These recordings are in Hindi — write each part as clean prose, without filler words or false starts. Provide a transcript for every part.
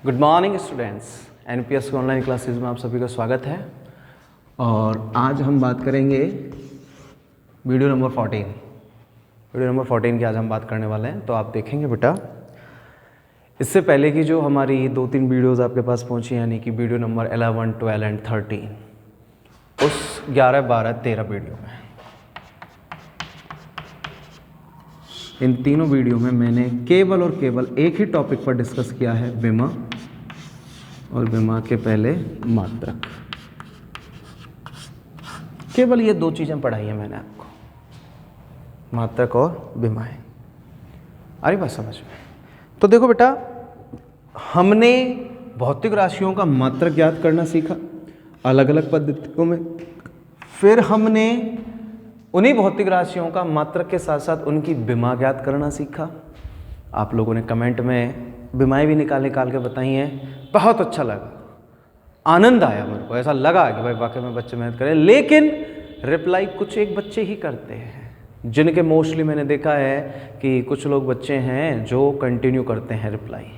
गुड मॉर्निंग स्टूडेंट्स, एनपीएस के ऑनलाइन क्लासेस में आप सभी का स्वागत है। और आज हम बात करेंगे वीडियो नंबर 14 की आज हम बात करने वाले हैं। तो आप देखेंगे बेटा, इससे पहले की जो हमारी 2-3 वीडियोस आपके पास पहुंची, यानी कि वीडियो नंबर 11, 12 एंड 13, उस 11, 12, 13 वीडियो में, इन तीनों वीडियो में मैंने केवल और केवल एक ही टॉपिक पर डिस्कस किया है, विमा और विमा के पहले मात्रक। केवल ये 2 चीज़ें पढ़ाई है मैंने आपको, मात्रक और विमाएं। आ रही बात समझ में? तो देखो बेटा, हमने भौतिक राशियों का मात्रक ज्ञात करना सीखा अलग अलग पद्धतियों में। फिर हमने उन्हीं भौतिक राशियों का मात्रक के साथ साथ उनकी विमा ज्ञात करना सीखा। आप लोगों ने कमेंट में विमाएं भी निकाल के बताई हैं, बहुत अच्छा लगा, आनंद आया मेरे को। ऐसा लगा कि भाई वाकई में बच्चे मेहनत करें, लेकिन रिप्लाई कुछ एक बच्चे ही करते हैं, जिनके मोस्टली मैंने देखा है कि कुछ लोग बच्चे हैं जो कंटिन्यू करते हैं रिप्लाई,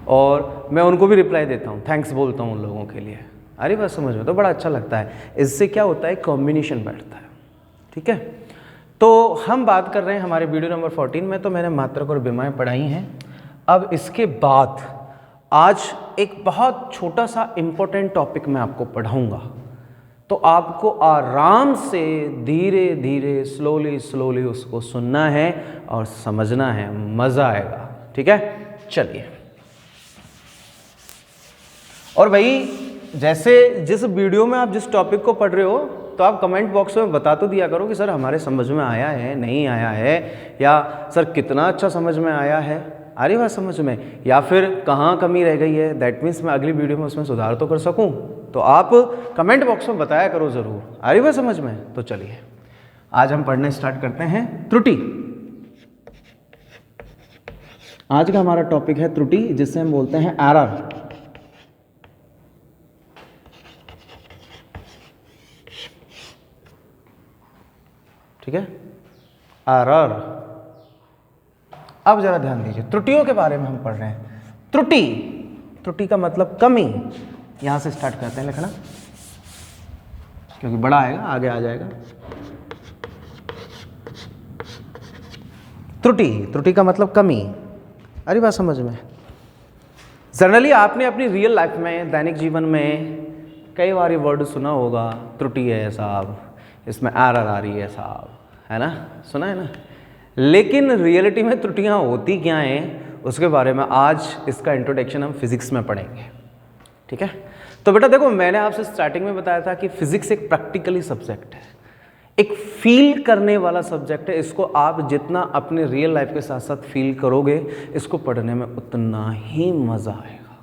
और मैं उनको भी रिप्लाई देता हूँ, थैंक्स बोलता हूँ उन लोगों के लिए। अरे बात समझ में? तो बड़ा अच्छा लगता है। इससे क्या होता है, कॉम्बिनेशन बैठता है। ठीक है, तो हम बात कर रहे हैं हमारे वीडियो नंबर 14 में। तो मैंने मात्रक और विमाएं पढ़ाई हैं। अब इसके बाद आज एक बहुत छोटा सा इम्पोर्टेंट टॉपिक मैं आपको पढ़ाऊंगा, तो आपको आराम से धीरे धीरे स्लोली उसको सुनना है और समझना है, मज़ा आएगा। ठीक है, चलिए। और भाई, जैसे जिस वीडियो में आप जिस टॉपिक को पढ़ रहे हो, तो आप कमेंट बॉक्स में बता तो दिया करो कि सर हमारे समझ में आया है, नहीं आया है, या सर कितना अच्छा समझ में आया है, आ रही बात समझ में, या फिर कहाँ कमी रह गई है। दैट मीन्स मैं अगली वीडियो में उसमें सुधार तो कर सकूं। तो आप कमेंट बॉक्स में बताया करो ज़रूर। आ रही बात समझ में? तो चलिए आज हम पढ़ने स्टार्ट करते हैं त्रुटि। आज का हमारा टॉपिक है त्रुटि, जिससे हम बोलते हैं एरर। ठीक है, एरर। अब जरा ध्यान दीजिए, त्रुटियों के बारे में हम पढ़ रहे हैं। त्रुटि का मतलब कमी। यहां से स्टार्ट करते हैं लिखना, क्योंकि बड़ा आएगा, आगे आ जाएगा। त्रुटि का मतलब कमी। अरे बात समझ में? जनरली आपने अपनी रियल लाइफ में, दैनिक जीवन में कई बार ये वर्ड सुना होगा, त्रुटि है साहब, इसमें एरर आ रही है साहब, है ना? सुना है ना? लेकिन रियलिटी में त्रुटियां होती क्या हैं, उसके बारे में आज इसका इंट्रोडक्शन हम फिजिक्स में पढ़ेंगे। ठीक है, तो बेटा देखो, मैंने आपसे स्टार्टिंग में बताया था कि फिजिक्स एक प्रैक्टिकली सब्जेक्ट है, एक फील करने वाला सब्जेक्ट है। इसको आप जितना अपने रियल लाइफ के साथ साथ फील करोगे, इसको पढ़ने में उतना ही मज़ा आएगा।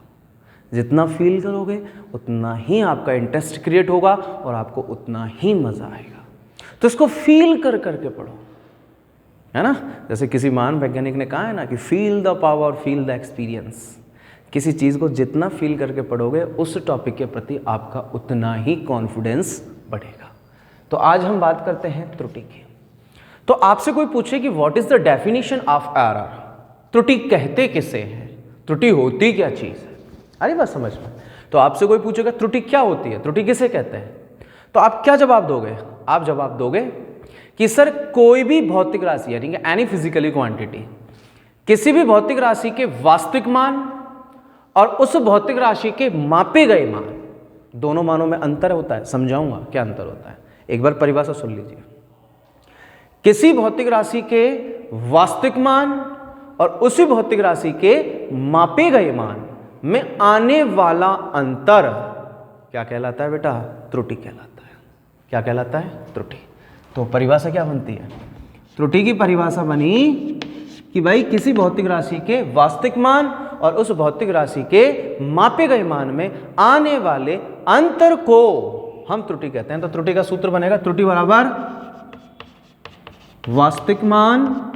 जितना फील करोगे उतना ही आपका इंटरेस्ट क्रिएट होगा और आपको उतना ही मज़ा आएगा। तो इसको फील कर करके पढ़ो, है ना? जैसे किसी महान वैज्ञानिक ने कहा है ना कि feel the power, feel the experience. किसी चीज़ को जितना फील करके पढ़ोगे, उस टॉपिक के प्रति आपका उतना ही कॉन्फिडेंस बढ़ेगा। तो आज हम बात करते हैं त्रुटि की। तो आपसे कोई पूछे कि what is the definition of error, त्रुटि कहते किसे हैं, त्रुटि होती क्या चीज़ है? अरे बात समझ में? तो आपसे कोई पूछेगा त्रुटि क्या होती है, त्रुटि किसे कहते हैं, तो आप क्या जवाब दोगे? आप जवाब दोगे कि सर कोई भी भौतिक राशि, यानी कि एनी फिजिकली क्वांटिटी, किसी भी भौतिक राशि के वास्तविक मान और उस भौतिक राशि के मापे गए मान, दोनों मानों में अंतर होता है। समझाऊंगा क्या अंतर होता है, एक बार परिभाषा सुन लीजिए। किसी भौतिक राशि के वास्तविक मान और उसी भौतिक राशि के मापे गए मान में आने वाला अंतर क्या कहलाता है बेटा? त्रुटि कहलाता है। क्या कहलाता है? त्रुटि। तो परिभाषा क्या बनती है? त्रुटि की परिभाषा बनी कि भाई किसी भौतिक राशि के वास्तविक मान और उस भौतिक राशि के मापे गए मान में आने वाले अंतर को हम त्रुटि कहते हैं। तो त्रुटि का सूत्र बनेगा, त्रुटि बराबर वास्तविक मान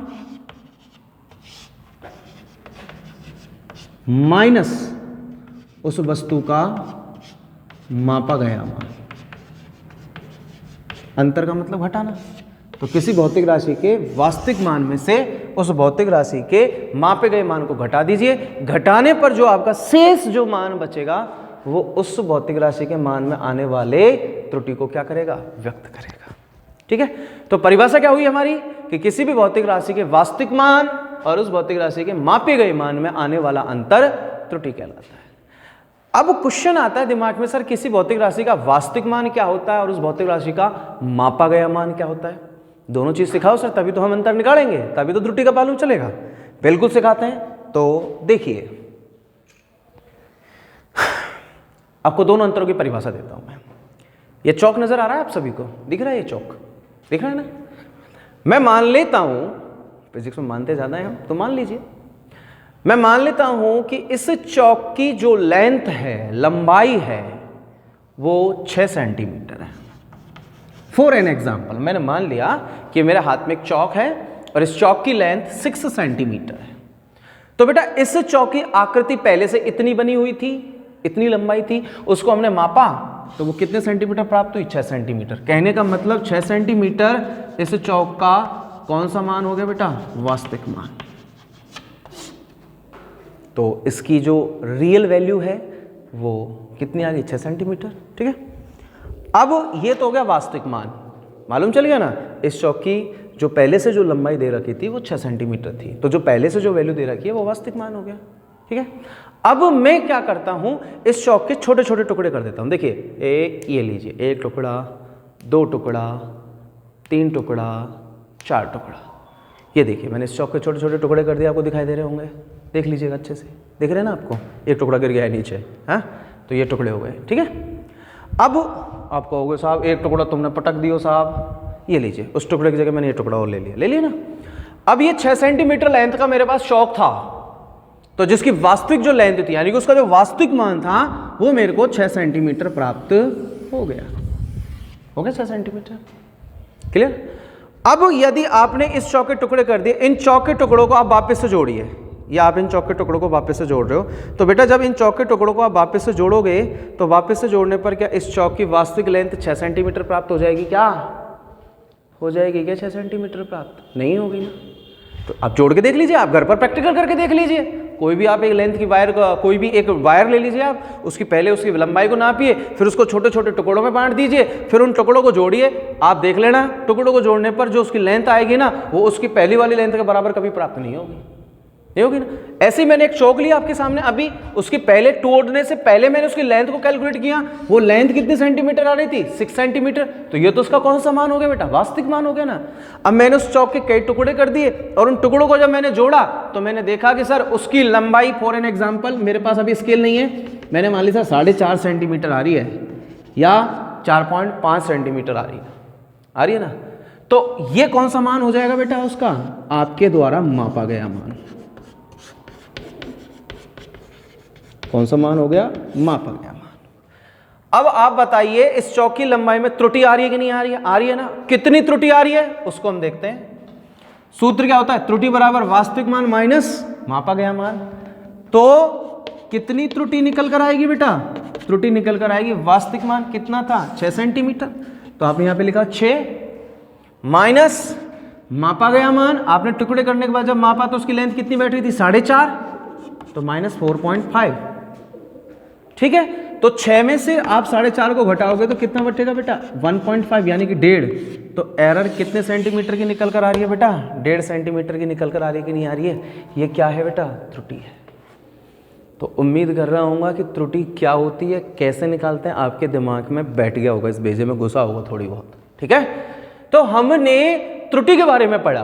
माइनस उस वस्तु का मापा गया मान। अंतर का मतलब घटाना। तो किसी भौतिक राशि के वास्तविक मान में से उस भौतिक राशि के मापे गए मान को घटा दीजिए, घटाने पर जो आपका शेष जो मान बचेगा वो उस भौतिक राशि के मान में आने वाले त्रुटि को क्या करेगा, व्यक्त करेगा। ठीक है, तो परिभाषा क्या हुई हमारी कि किसी भी भौतिक राशि के वास्तविक मान और उस भौतिक राशि के मापे गए मान में आने वाला अंतर त्रुटि कहलाता है। अब क्वेश्चन आता है दिमाग में, सर किसी भौतिक राशि का वास्तविक मान क्या होता है और उस भौतिक राशि का मापा गया मान क्या होता है? दोनों चीज सिखाओ सर, तभी तो हम अंतर निकालेंगे, तभी तो त्रुटि का मालूम चलेगा। बिल्कुल सिखाते हैं। तो देखिए, आपको दोनों अंतरों की परिभाषा देता हूं मैं। ये चौक नजर आ रहा है आप सभी को, दिख रहा है? ये चौक दिख रहा है ना? मैं मान लेता हूं, फिजिक्स में मानते ज्यादा है हम, तो मान लीजिए, मैं मान लेता हूं कि इस चौक की जो लेंथ है, लंबाई है, वो 6 सेंटीमीटर है। फॉर एन एग्जाम्पल, मैंने मान लिया कि मेरे हाथ में एक चौक है और इस चौक की लेंथ 6 सेंटीमीटर है। तो बेटा इस चौक की आकृति पहले से इतनी बनी हुई थी, इतनी लंबाई थी, उसको हमने मापा तो वो कितने सेंटीमीटर प्राप्त हुई? 6 सेंटीमीटर। कहने का मतलब 6 सेंटीमीटर इस चौक का कौन सा मान हो गया बेटा? वास्तविक मान। तो इसकी जो रियल वैल्यू है वो कितनी आ गई? 6 सेंटीमीटर। ठीक है, अब ये तो हो गया वास्तविक मान, मालूम चल गया ना? इस चौक की जो पहले से जो लंबाई दे रखी थी वो 6 सेंटीमीटर थी, तो जो पहले से जो वैल्यू दे रखी है वो वास्तविक मान हो गया। ठीक है, अब मैं क्या करता हूं, इस चौक के छोटे छोटे टुकड़े कर देता हूं। देखिए, एक ये लीजिए, एक टुकड़ा, 2 टुकड़ा, 3 टुकड़ा, 4 टुकड़ा। ये देखिए, मैंने इस चौक के छोटे छोटे टुकड़े कर दिए, आपको दिखाई दे रहे होंगे, देख लीजिएगा अच्छे से, दिख रहे हैं ना आपको? एक टुकड़ा गिर गया है नीचे, हाँ, तो ये टुकड़े हो गए। ठीक है, अब आप कहोगे साहब एक टुकड़ा तुमने पटक दियो साहब, ये लीजिए, उस टुकड़े की जगह मैंने ये टुकड़ा और ले लिया ना। अब ये 6 सेंटीमीटर लेंथ का मेरे पास चौक था, तो जिसकी वास्तविक जो लेंथ थी, यानी कि उसका जो वास्तविक मान था वो मेरे को 6 सेंटीमीटर प्राप्त हो गया 6 सेंटीमीटर। क्लियर? अब यदि आपने इस चौक के टुकड़े कर दिए, इन चौक के टुकड़ों को आप वापस से जोड़िए, या आप इन चौक के टुकड़ों को वापस से जोड़ रहे हो, तो बेटा जब इन चौक के टुकड़ों को आप वापस से जोड़ोगे तो वापस से जोड़ने पर क्या इस चौक की वास्तविक लेंथ 6 सेंटीमीटर प्राप्त हो जाएगी? क्या हो जाएगी? क्या 6 सेंटीमीटर प्राप्त नहीं होगी ना? तो आप जोड़ के देख लीजिए, आप घर पर प्रैक्टिकल करके देख लीजिए। कोई भी आप एक लेंथ की वायर का कोई भी एक वायर ले लीजिए, आप उसकी पहले उसकी लंबाई को नापिए, फिर उसको छोटे छोटे टुकड़ों में बांट दीजिए, फिर उन टुकड़ों को जोड़िए। आप देख लेना, टुकड़ों को जोड़ने पर जो उसकी लेंथ आएगी ना, वो उसकी पहली वाली लेंथ के बराबर कभी प्राप्त नहीं होगी, नहीं होगी ना? ऐसे ही मैंने एक चौक लिया आपके सामने अभी, उसकी पहले तोड़ने से पहले मैंने उसकी लेंथ को कैलकुलेट किया, वो लेंथ कितनी सेंटीमीटर आ रही थी? 6 सेंटीमीटर। तो ये तो उसका कौन सा मान हो गया बेटा? वास्तविक मान हो गया ना। अब मैंने उस चौक के कई टुकड़े कर दिए और उन टुकड़ों को जब मैंने जोड़ा तो मैंने देखा कि सर उसकी लंबाई, फॉर एन एग्जाम्पल, मेरे पास अभी स्केल नहीं है, मैंने मान लिया सर 4.5 सेंटीमीटर आ रही है या 4.5 सेंटीमीटर आ रही है ना। तो ये कौन सा मान हो जाएगा बेटा? उसका आपके द्वारा मापा गया मान। कौन सा मान हो गया? मापा गया मान। अब आप बताइए, इस चौक की लंबाई में त्रुटि आ रही है कि नहीं आ रही है? आ रही है ना। कितनी त्रुटि आ रही है उसको हम देखते हैं। सूत्र क्या होता है? त्रुटि बराबर वास्तविक मान माइनस मापा गया मान। तो कितनी त्रुटि निकल कर आएगी बेटा? त्रुटि निकल कर आएगी, वास्तविक मान कितना था? 6 सेंटीमीटर। तो आपने यहां पे लिखा 6 माइनस मापा गया मान। आपने टुकड़े करने के बाद जब मापा तो उसकी लेंथ कितनी बैठ रही थी? 4.5, तो माइनस 4.5। ठीक है, तो 6 में से आप 4.5 को घटाओगे तो कितना बचेगा बेटा? 1.5, यानी कि 1.5। तो एरर कितने सेंटीमीटर की निकल कर आ रही है बेटा? 1.5 सेंटीमीटर की निकल कर आ रही है कि नहीं आ रही है? ये क्या है बेटा? त्रुटि है। तो उम्मीद कर रहा हूँ कि त्रुटि क्या होती है, कैसे निकालते हैं, आपके दिमाग में बैठ गया होगा, इस बेजे में घुसा होगा थोड़ी बहुत। ठीक है, तो हमने त्रुटि के बारे में पढ़ा।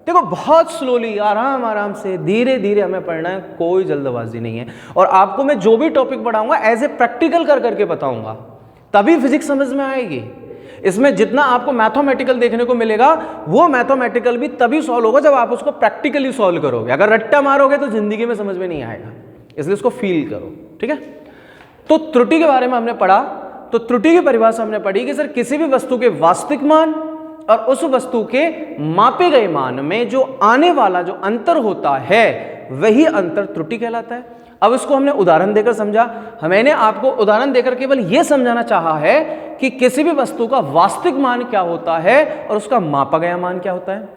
देखो, बहुत स्लोली, आराम आराम से, धीरे धीरे हमें पढ़ना है, कोई जल्दबाजी नहीं है। और आपको मैं जो भी टॉपिक पढ़ाऊंगा एज ए प्रैक्टिकल कर करके बताऊंगा, तभी फिजिक्स समझ में आएगी। इसमें जितना आपको मैथमेटिकल देखने को मिलेगा, वो मैथमेटिकल भी तभी सॉल्व होगा जब आप उसको प्रैक्टिकली सॉल्व करोगे। अगर रट्टा मारोगे तो जिंदगी में समझ में नहीं आएगा, इसलिए इसको फील करो। ठीक है, तो त्रुटि के बारे में हमने पढ़ा। तो त्रुटि की परिभाषा हमने पढ़ी कि सर किसी भी वस्तु के वास्तविक मान और उस वस्तु के मापे गए मान में जो आने वाला जो अंतर होता है वही अंतर त्रुटि कहलाता है। अब इसको हमने उदाहरण देकर समझा। मैंने आपको उदाहरण देकर केवल यह समझाना चाहा है कि किसी भी वस्तु का वास्तविक मान क्या होता है और उसका मापा गया मान क्या होता है।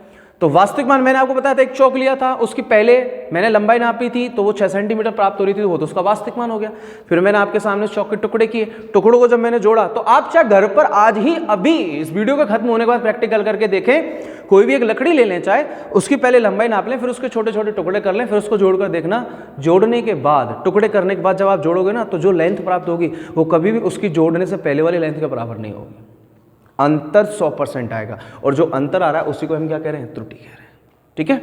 तो वास्तविक मान मैंने आपको बताया था, एक चौक लिया था, उसकी पहले मैंने लंबाई नापी थी तो वो 6 सेंटीमीटर प्राप्त हो रही थी, वो तो उसका वास्तविक मान हो गया। फिर मैंने आपके सामने चौक के टुकड़े किए, टुकड़ों को जब मैंने जोड़ा तो आप चाहे घर पर आज ही अभी इस वीडियो के खत्म होने के बाद प्रैक्टिकल करके देखें, कोई भी एक लकड़ी ले लें, चाहे उसकी पहले लंबाई नाप लें, फिर उसके छोटे छोटे टुकड़े कर लें, फिर उसको जोड़कर देखना, जोड़ने के बाद, टुकड़े करने के बाद जब आप जोड़ोगे ना तो जो लेंथ प्राप्त होगी वो कभी भी उसकी जोड़ने से पहले वाली लेंथ के बराबर नहीं होगी। अंतर 100% आएगा, और जो अंतर आ रहा है उसी को हम क्या कह रहे हैं, त्रुटि कह रहे हैं। ठीक है।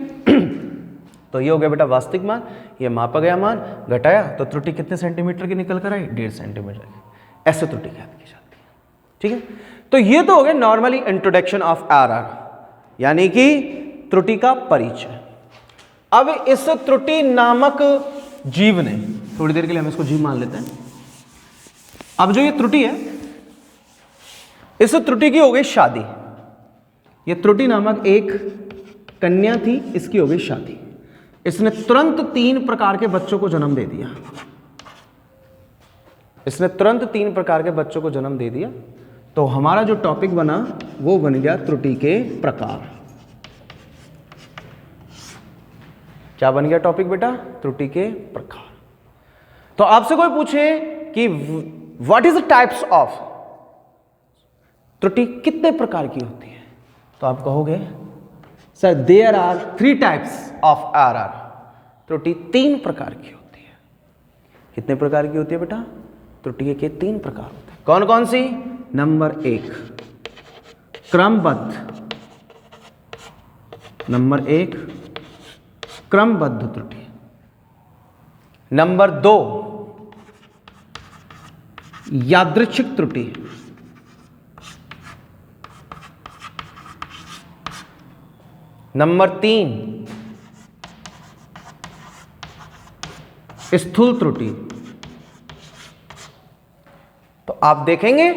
तो ये हो गया बेटा वास्तविक मान, ये मापा गया मान, घटाया तो त्रुटि कितने सेंटीमीटर की निकल कर आई, 1.5 सेंटीमीटर की। ऐसे त्रुटि ज्ञात की जाती है। ठीक है, तो ये तो हो गया नॉर्मली इंट्रोडक्शन ऑफ एरर, यानी कि त्रुटि का परिचय। अब इस त्रुटि नामक जीव ने, थोड़ी देर के लिए हम इसको जीव मान लेते हैं। अब जो ये त्रुटि है, इस त्रुटि की हो गई शादी। ये त्रुटि नामक एक कन्या थी, इसकी हो गई शादी। इसने तुरंत 3 प्रकार के बच्चों को जन्म दे दिया। इसने तुरंत 3 प्रकार के बच्चों को जन्म दे दिया। तो हमारा जो टॉपिक बना वो बन गया त्रुटि के प्रकार। क्या बन गया टॉपिक बेटा, त्रुटि के प्रकार। तो आपसे कोई पूछे कि what is the types of, त्रुटि कितने प्रकार की होती है, तो आप कहोगे sir there are 3 types of error. त्रुटि 3 प्रकार की होती है। कितने प्रकार की होती है बेटा, त्रुटि के 3 प्रकार होते हैं। कौन कौन सी, नंबर 1 क्रमबद्ध, नंबर 1 क्रमबद्ध त्रुटि, नंबर 2 यादृच्छिक त्रुटि, नंबर 3 स्थूल त्रुटि। तो आप देखेंगे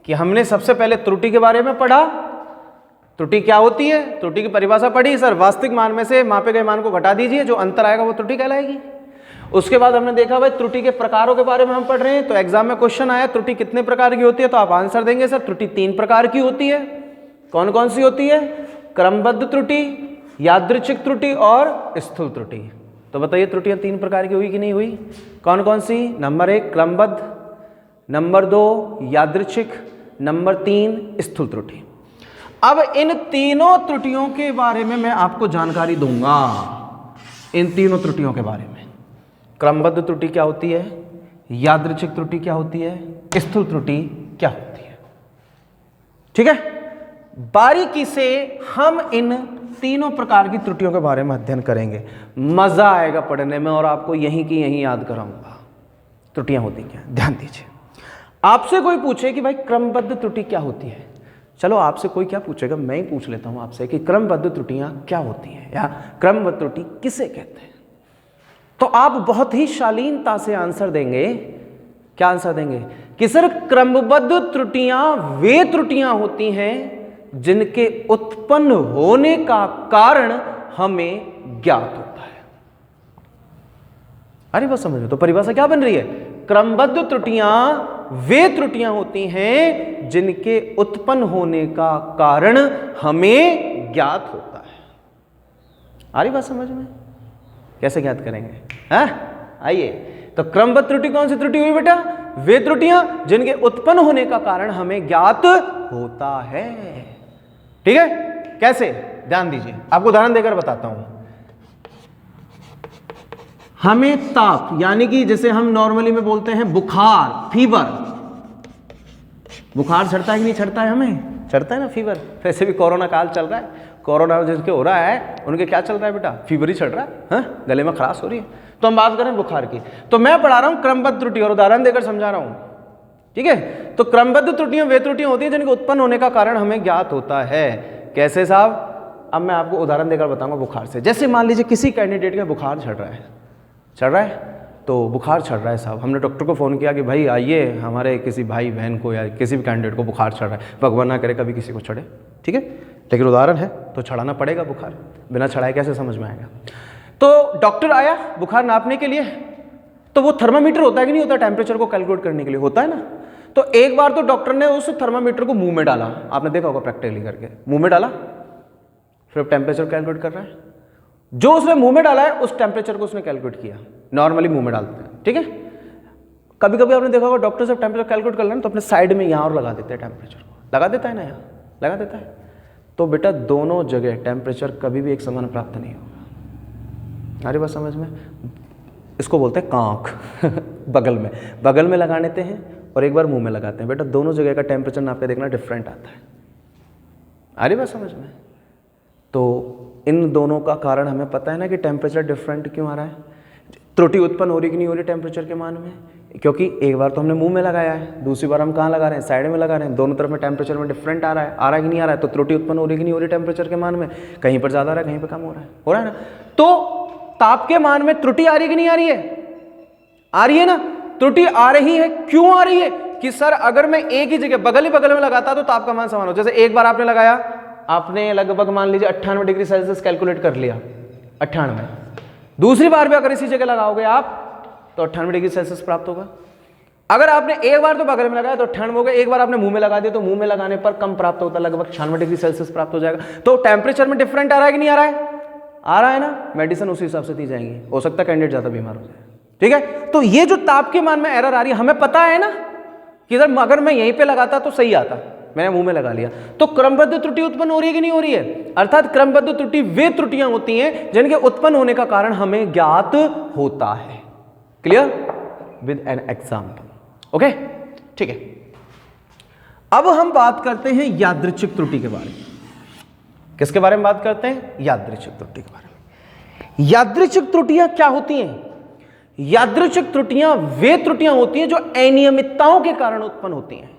कि हमने सबसे पहले त्रुटि के बारे में पढ़ा। त्रुटि क्या होती है, त्रुटि की परिभाषा पढ़ी, सर वास्तविक मान में से मापे गए मान को घटा दीजिए, जो अंतर आएगा वो त्रुटि कहलाएगी। उसके बाद हमने देखा भाई त्रुटि के प्रकारों के बारे में हम पढ़ रहे हैं। तो एग्जाम में क्वेश्चन आया त्रुटि कितने प्रकार की होती है, तो आप आंसर देंगे सर त्रुटि 3 प्रकार की होती है। कौन कौन सी होती है, क्रमबद्ध त्रुटि, यादृच्छिक त्रुटि और स्थूल त्रुटि। तो बताइए त्रुटियां 3 प्रकार की हुई कि नहीं हुई, कौन कौन सी, नंबर 1 क्रमबद्ध, नंबर 2 यादृच्छिक, नंबर 3 स्थूल त्रुटि। अब इन तीनों त्रुटियों के बारे में मैं आपको जानकारी दूंगा, इन तीनों त्रुटियों के बारे में। क्रमबद्ध त्रुटि क्या होती है, यादृच्छिक त्रुटि क्या होती है, स्थूल त्रुटि क्या होती है। ठीक है, बारीकी से हम इन तीनों प्रकार की त्रुटियों के बारे में अध्ययन करेंगे। मजा आएगा पढ़ने में, और आपको यहीं की यहीं याद कराऊंगा त्रुटियां होती क्या। ध्यान दीजिए, आपसे कोई पूछे कि भाई क्रमबद्ध त्रुटि क्या होती है, चलो आपसे कोई क्या पूछेगा, मैं ही पूछ लेता हूं आपसे कि क्रमबद्ध त्रुटियां क्या होती हैं, या क्रमबद्ध त्रुटि किसे कहते हैं। तो आप बहुत ही शालीनता से आंसर देंगे। क्या आंसर देंगे कि सर क्रमबद्ध त्रुटियां वे त्रुटियां होती हैं जिनके उत्पन्न होने का कारण हमें ज्ञात होता है। अरे बस समझ में, तो परिभाषा क्या बन रही है, क्रमबद्ध त्रुटियां वे त्रुटियां होती हैं जिनके उत्पन्न होने का कारण हमें ज्ञात होता है। आ रही बात समझ में, कैसे ज्ञात करेंगे, हाँ आइए। तो क्रमबद्ध त्रुटि कौन सी त्रुटि हुई बेटा, वे त्रुटियां जिनके उत्पन्न होने का कारण हमें ज्ञात होता है। ठीक है, कैसे, ध्यान दीजिए, आपको उदाहरण देकर बताता हूं। हमें ताप, यानी कि जैसे हम नॉर्मली में बोलते हैं बुखार, फीवर, बुखार चढ़ता है कि नहीं चढ़ता है, हमें चढ़ता है ना फीवर। वैसे भी कोरोना काल चल रहा है, कोरोना जिनके हो रहा है उनके क्या चल रहा है बेटा, फीवर ही चढ़ रहा है, हाँ? गले में खराश हो रही है। तो हम बात करें बुखार की, तो मैं पढ़ा रहा हूं क्रमबद्ध त्रुटि और उदाहरण देकर समझा रहा हूं। ठीक है, तो क्रमबद्ध त्रुटियां वे त्रुटियां होती हैं जिनके उत्पन्न होने का कारण हमें ज्ञात होता है। कैसे साहब, अब मैं आपको उदाहरण देकर बताऊंगा बुखार से। जैसे मान लीजिए किसी कैंडिडेट का बुखार चढ़ रहा है, तो बुखार चढ़ रहा है साहब, हमने डॉक्टर को फ़ोन किया कि भाई आइए, हमारे किसी भाई बहन को या किसी भी कैंडिडेट को बुखार चढ़ रहा है, भगवान ना करे कभी किसी को चढ़े। ठीक है, लेकिन उदाहरण है तो चढ़ाना पड़ेगा बुखार, बिना चढ़ाए कैसे समझ में आएगा। तो डॉक्टर आया बुखार नापने के लिए, तो वो थर्मामीटर होता है कि नहीं होता, टेम्परेचर को कैलकुलेट करने के लिए होता है ना। तो एक बार तो डॉक्टर ने उस थर्मामीटर को मुंह में डाला, आपने देखा होगा प्रैक्टिकली करके, मुंह में डाला, फिर टेम्परेचर कैलकुलेट कर रहा है, जो उसने मुंह में डाला है उस टेम्परेचर को उसने कैलकुलेट किया। नॉर्मली मुंह में डालते हैं, ठीक है। कभी कभी आपने देखा होगा डॉक्टर जब टेम्परेचर कैलकुलेट कर लेना तो अपने साइड में यहाँ और लगा देते हैं टेम्परेचर को, लगा देता है ना, यहाँ लगा देता है। तो बेटा दोनों जगह टेम्परेचर कभी भी एक समान प्राप्त नहीं होगा। अरे बात समझ में? इसको बोलते हैं कांख बगल में लगा लेते हैं और एक बार मुंह में लगाते हैं। बेटा दोनों जगह का टेम्परेचर नाप के देखना डिफरेंट आता है। अरे बात समझ में? तो इन दोनों का कारण हमें पता है ना कि टेम्परेचर डिफरेंट क्यों आ रहा है। त्रुटि उत्पन्न हो रही कि नहीं हो रही टेम्परेचर के मान में, क्योंकि एक बार तो हमने मुंह में लगाया है, दूसरी बार हम कहाँ लगा रहे हैं, साइड में लगा रहे हैं। दोनों तरफ में टेम्परेचर में डिफरेंट आ रहा है कि नहीं आ रहा है। तो त्रुटि उत्पन्न हो रही कि नहीं हो रही टेम्परेचर के मान में, कहीं पर ज़्यादा आ रहा है, कहीं पर कम हो रहा है ना। तो ताप के मान में त्रुटि आ रही है कि नहीं आ रही है? आ रही है ना। त्रुटि आ रही है, क्यों आ रही है? कि सर अगर मैं एक ही जगह बगल में लगाता तो ताप का मान समान हो। जैसे एक बार आपने लगाया, आपने लगभग मान लीजिए 98 डिग्री सेल्सियस कैलकुलेट कर लिया, 98। दूसरी बार भी अगर इसी जगह लगाओगे आप तो 98 डिग्री सेल्सियस प्राप्त होगा। अगर आपने एक बार तो बगल में लगाया तो 98 हो गया, एक बार आपने मुंह में लगा दिया तो मुंह में लगाने पर कम प्राप्त होता है, लगभग 96 डिग्री सेल्सियस प्राप्त हो जाएगा। तो टेम्परेचर में डिफरेंट आ रहा है कि नहीं आ रहा है? आ रहा है ना। मेडिसिन उसी हिसाब से दी जाएंगी, हो सकता है कैंडिडेट ज्यादा बीमार हो जाए, ठीक है। तो ये जो ताप के मान में एरर आ रही है, हमें पता है ना कि अगर मैं यहीं पे लगाता तो सही आता, मैंने मुंह में लगा लिया। तो क्रमबद्ध त्रुटि उत्पन्न हो रही है कि नहीं हो रही है? अर्थात क्रमबद्ध त्रुटि वे त्रुटियां होती हैं जिनके उत्पन्न होने का कारण हमें ज्ञात होता है। Clear? With an example. Okay, ठीक है। अब हम बात करते हैं यादृच्छिक त्रुटि के बारे में। किसके बारे में बात करते हैं? यादृच्छिक त्रुटि के बारे में। यादृच्छिक त्रुटियां क्या होती हैं? यादृच्छिक त्रुटियां वे त्रुटियां होती हैं जो अनियमितताओं के कारण उत्पन्न होती हैं।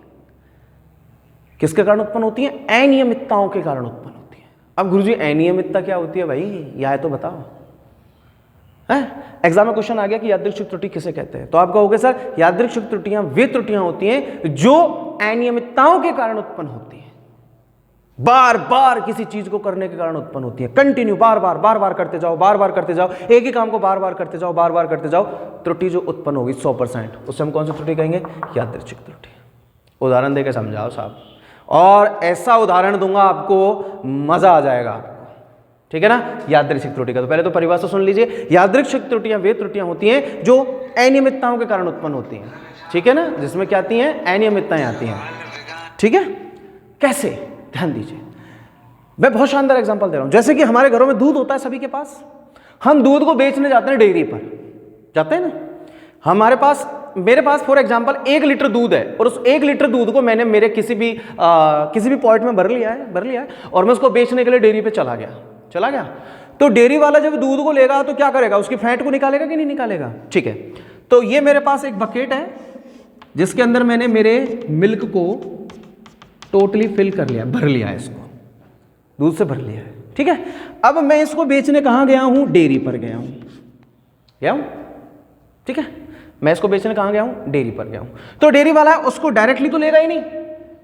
किसके कारण उत्पन्न होती हैं? अनियमितताओं के कारण उत्पन्न होती हैं। अब गुरुजी अनियमितता क्या होती है भाई, यह है तो बताओ। एग्जाम में क्वेश्चन आ गया कि यादृच्छिक त्रुटि किसे कहते हैं, तो आप कहोगे सर यादृच्छिक त्रुटियां वे त्रुटियां होती हैं जो अनियमितताओं के कारण उत्पन्न होती हैं, बार बार किसी चीज को करने के कारण उत्पन्न होती है। कंटिन्यू बार बार करते जाओ, एक ही काम को बार बार करते जाओ, त्रुटि जो उत्पन्न होगी 100%, उससे हम कौन सी त्रुटि कहेंगे? यादृच्छिक त्रुटि। उदाहरण देकर समझाओ साहब, और ऐसा उदाहरण दूंगा आपको मजा आ जाएगा आपको, ठीक है ना। यादृच्छिक त्रुटि का तो पहले तो परिभाषा सुन लीजिए। यादृच्छिक त्रुटियां वे त्रुटियां होती हैं जो अनियमितताओं के कारण उत्पन्न होती हैं, ठीक है ना, जिसमें क्या आती हैं? अनियमितताएं आती हैं, ठीक है। कैसे? ध्यान दीजिए, मैं बहुत शानदार एग्जांपल दे रहा हूं। जैसे कि हमारे घरों में दूध होता है सभी के पास, हम दूध को बेचने जाते हैं, डेयरी पर जाते हैं ना। मेरे पास फॉर एग्जांपल 1 लीटर दूध है और उस 1 लीटर दूध को मैंने मेरे किसी भी पॉइंट में भर लिया है और मैं उसको बेचने के लिए डेयरी पे चला गया। तो डेयरी वाला जब दूध को लेगा तो क्या करेगा? उसकी फैट को निकालेगा कि नहीं निकालेगा? ठीक है। तो ये मेरे पास एक बकेट है जिसके अंदर मैंने मेरे मिल्क को टोटली फिल कर लिया, भर लिया है, इसको दूध से भर लिया है, ठीक है। अब मैं इसको बेचने कहां गया हूं? डेयरी पर गया हूं, ठीक है। मैं इसको बेचने कहां गया हूं? डेयरी पर गया हूं। तो डेयरी वाला उसको डायरेक्टली तो लेगा ही नहीं,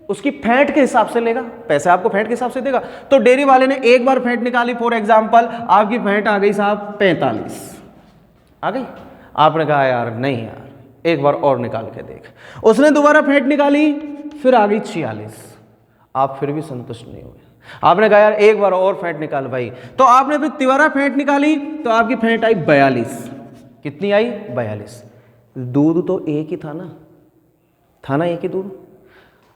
उसकी फैट के हिसाब से लेगा, पैसे आपको फैट के हिसाब से देगा। तो डेयरी वाले ने एक बार फैट निकाली, फॉर एग्जांपल आपकी फैट आ गई साहब 45 आ गई। आपने कहा यार नहीं यार, एक बार और निकाल के देख। उसने दोबारा फैट निकाली, फिर आ गई 46। आप फिर भी संतुष्ट नहीं हुए, आपने कहा यार एक बार और फैट निकाल भाई। तो आपने फिर तिबारा फैट निकाली तो आपकी फैट आई 42। कितनी आई? 42। दूध तो एक ही था ना, एक ही दूध।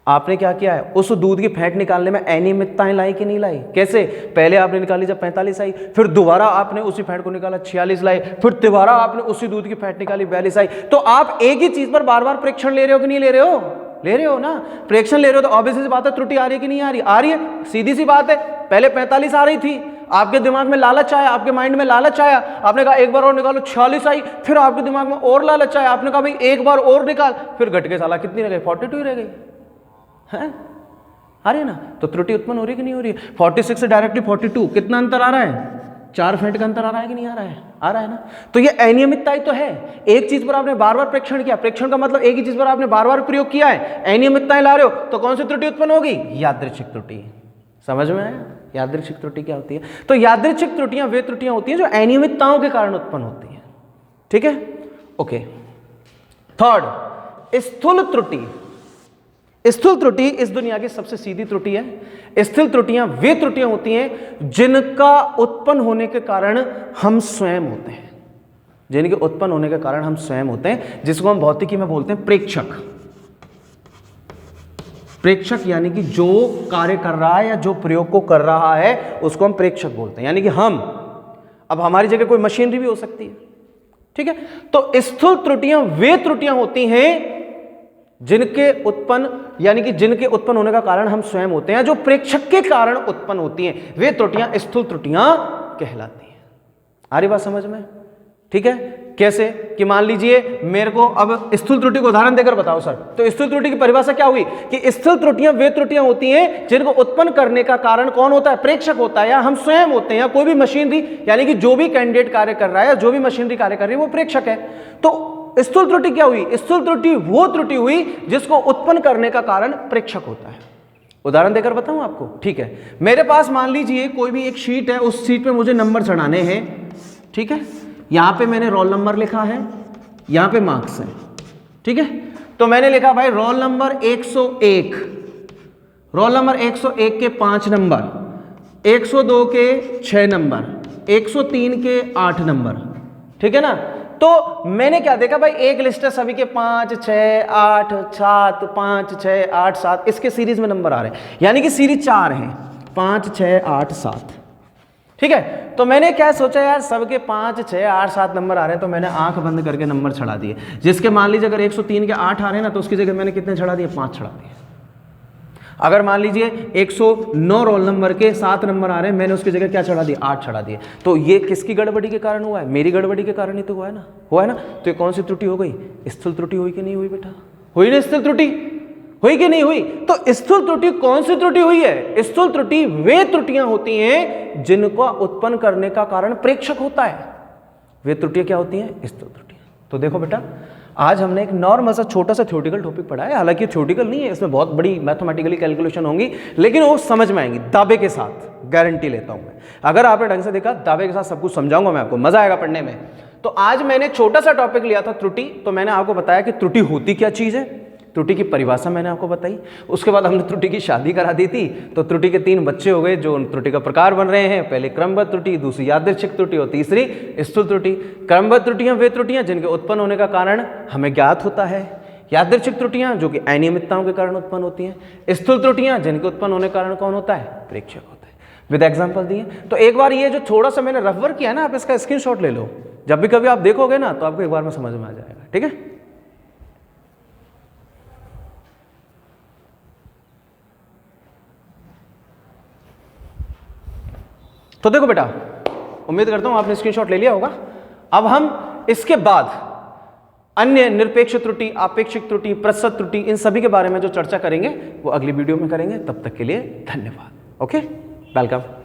आपने क्या किया है? उस दूध की फैट निकालने में अनियमितताएं लाई कि नहीं लाई? कैसे? पहले आपने निकाली जब 45 आई, फिर दोबारा आपने उसी फैट को निकाला 46 लाई, फिर दोबारा आपने उसी दूध की फैट निकाली 42 आई। तो आप एक ही चीज पर बार बार परीक्षण ले रहे हो कि नहीं ले रहे हो? ले रहे हो ना। परीक्षण ले रहे हो तो ऑब्वियस सी बात है त्रुटि आ रही है कि नहीं आ रही? आ रही है, सीधी सी बात है। पहले 45 आ रही थी, आपके दिमाग में लालच आया, आपके माइंड में लालच आया, आपने कहा एक बार और निकालो, 46 आई, फिर आपके दिमाग में और लालच आया, आपने कहा भाई एक बार और निकाल, फिर घट के साला कितनी रह गई? 42 रह गई है। आ रही है ना। तो त्रुटि उत्पन्न हो रही है कि नहीं हो रही है? 46 से डायरेक्टली 42, कितना अंतर आ रहा है? 4 फैट का अंतर आ रहा है कि नहीं आ रहा है? आ रहा है ना। तो ये अनियमितता ही तो है। एक चीज पर आपने बार बार परीक्षण किया, परीक्षण का मतलब एक ही चीज पर आपने बार बार प्रयोग किया है, अनियमितताएं ला रहे हो, तो कौन सी त्रुटि उत्पन्न होगी? यादृच्छिक त्रुटि। समझ में आया? यादृच्छिक त्रुटि क्या होती है? तो यादृच्छिक त्रुटियां वे त्रुटियां होती हैं जो अनियमितताओं के कारण उत्पन्न होती हैं, ठीक है। ओके। थर्ड, स्थूल त्रुटि। स्थूल त्रुटि इस दुनिया की सबसे सीधी त्रुटि है। स्थूल त्रुटियां वे त्रुटियां होती हैं जिनका उत्पन्न होने के कारण हम स्वयं होते हैं, जिनके उत्पन्न होने के कारण हम स्वयं होते हैं, जिसको हम भौतिकी में बोलते हैं प्रेक्षक। प्रेक्षक यानी कि जो कार्य कर रहा है या जो प्रयोग को कर रहा है उसको हम प्रेक्षक बोलते हैं, यानी कि हम। अब हमारी जगह कोई मशीनरी भी हो सकती है, ठीक है। तो स्थूल त्रुटियां वे त्रुटियां होती हैं जिनके उत्पन्न यानी कि जिनके उत्पन्न होने का कारण हम स्वयं होते हैं, जो प्रेक्षक के कारण उत्पन्न होती हैं, वे त्रुटियां स्थूल त्रुटियां कहलाती हैं। आ रही बात समझ में? ठीक है। कैसे कि मान लीजिए मेरे को अब स्थूल त्रुटि को उदाहरण देकर बताओ सर, तो स्थूल त्रुटि की परिभाषा क्या हुई कि स्थूल त्रुटियां वे त्रुटियां होती हैं जिनको उत्पन्न करने का कारण कौन होता है? प्रेक्षक होता है, या हम स्वयं होते हैं, या कोई भी मशीनरी, यानी कि जो भी कैंडिडेट कार्य कर रहा है, जो भी मशीनरी कार्य कर रही है वो प्रेक्षक है। तो स्थूल त्रुटि क्या हुई? स्थूल त्रुटि वो त्रुटि हुई जिसको उत्पन्न करने का कारण प्रेक्षक होता है। उदाहरण देकर बताऊं आपको? ठीक है, मेरे पास मान लीजिए कोई भी एक शीट है, उस शीट पे मुझे नंबर चढ़ाने हैं, ठीक है। यहां पे मैंने रोल नंबर लिखा है, यहां पे मार्क्स है, ठीक है। तो मैंने लिखा भाई रोल नंबर 101, रोल नंबर 101 के 5 नंबर, 102 के 6 नंबर, 103 के 8 नंबर, ठीक है ना। तो मैंने क्या देखा भाई, एक लिस्ट है सभी के 5 6 8 7 5 6 8 7, इसके सीरीज में नंबर आ रहे हैं, यानी कि सीरीज 4 है, 5 6 8 7, ठीक है। तो मैंने क्या सोचा यार, सबके 5 6 8 7 नंबर आ रहे हैं, तो मैंने आंख बंद करके नंबर चढ़ा दिए। जिसके मान लीजिए अगर 103 के 8 आ रहे हैं ना, तो उसकी जगह मैंने कितने चढ़ा दिए? 5 चढ़ा दिए। अगर मान लीजिए 109 रोल नंबर के 7 नंबर आ रहे हैं, मैंने उसकी जगह क्या चढ़ा दिए? 8 चढ़ा दिए। तो ये किसकी गड़बड़ी के कारण हुआ है? मेरी गड़बड़ी के कारण ही तो हुआ है ना, हुआ है ना। तो ये कौन सी त्रुटि हो गई? स्थूल त्रुटि हुई कि नहीं हुई बेटा? हुई ना स्थूल त्रुटि? हुई कि नहीं हुई? तो स्थूल त्रुटि कौन सी त्रुटि हुई है? स्थूल त्रुटि वे त्रुटियां होती हैं जिनको उत्पन्न करने का कारण प्रेक्षक होता है। वे त्रुटियां क्या होती हैं? स्थूल त्रुटियां। तो देखो बेटा, आज हमने एक नॉर्मल सा छोटा सा थ्योरेटिकल टॉपिक पढ़ा है, हालांकि थ्योरेटिकल नहीं है, इसमें बहुत बड़ी मैथमेटिकली कैलकुलेशन होंगी, लेकिन वो समझ में आएंगी दावे के साथ, गारंटी लेता हूं मैं। अगर आपने ढंग से देखा, दावे के साथ सब कुछ समझाऊंगा मैं आपको, मजा आएगा पढ़ने में। तो आज मैंने छोटा सा टॉपिक लिया था त्रुटि। तो मैंने आपको बताया कि त्रुटि होती क्या चीज है, त्रुटि की परिभाषा मैंने आपको बताई। उसके बाद हमने त्रुटि की शादी करा दी थी। तो त्रुटि के 3 बच्चे हो गए जो त्रुटि का प्रकार बन रहे हैं। पहले क्रमबद्ध त्रुटि, दूसरी यादृच्छिक त्रुटि और तीसरी स्थूल त्रुटि। क्रमबद्ध त्रुटियां वे त्रुटियां जिनके उत्पन्न होने का कारण हमें ज्ञात होता है। यादृच्छिक त्रुटियां जो कि अनियमितताओं के कारण उत्पन्न होती हैं। स्थूल त्रुटियां जिनके उत्पन्न होने के कारण कौन होता है? प्रेक्षक होता है। विद एग्जाम्पल दिए। तो एक बार ये जो थोड़ा सा मैंने रफ वर्क किया ना, आप इसका स्क्रीनशॉट ले लो। जब भी कभी आप देखोगे ना, तो आपको एक बार में समझ में आ जाएगा, ठीक है। तो देखो बेटा, उम्मीद करता हूं आपने स्क्रीनशॉट ले लिया होगा। अब हम इसके बाद अन्य निरपेक्ष त्रुटि, आपेक्षिक त्रुटि, प्रतिशत त्रुटि, इन सभी के बारे में जो चर्चा करेंगे वो अगली वीडियो में करेंगे। तब तक के लिए धन्यवाद। Okay, welcome.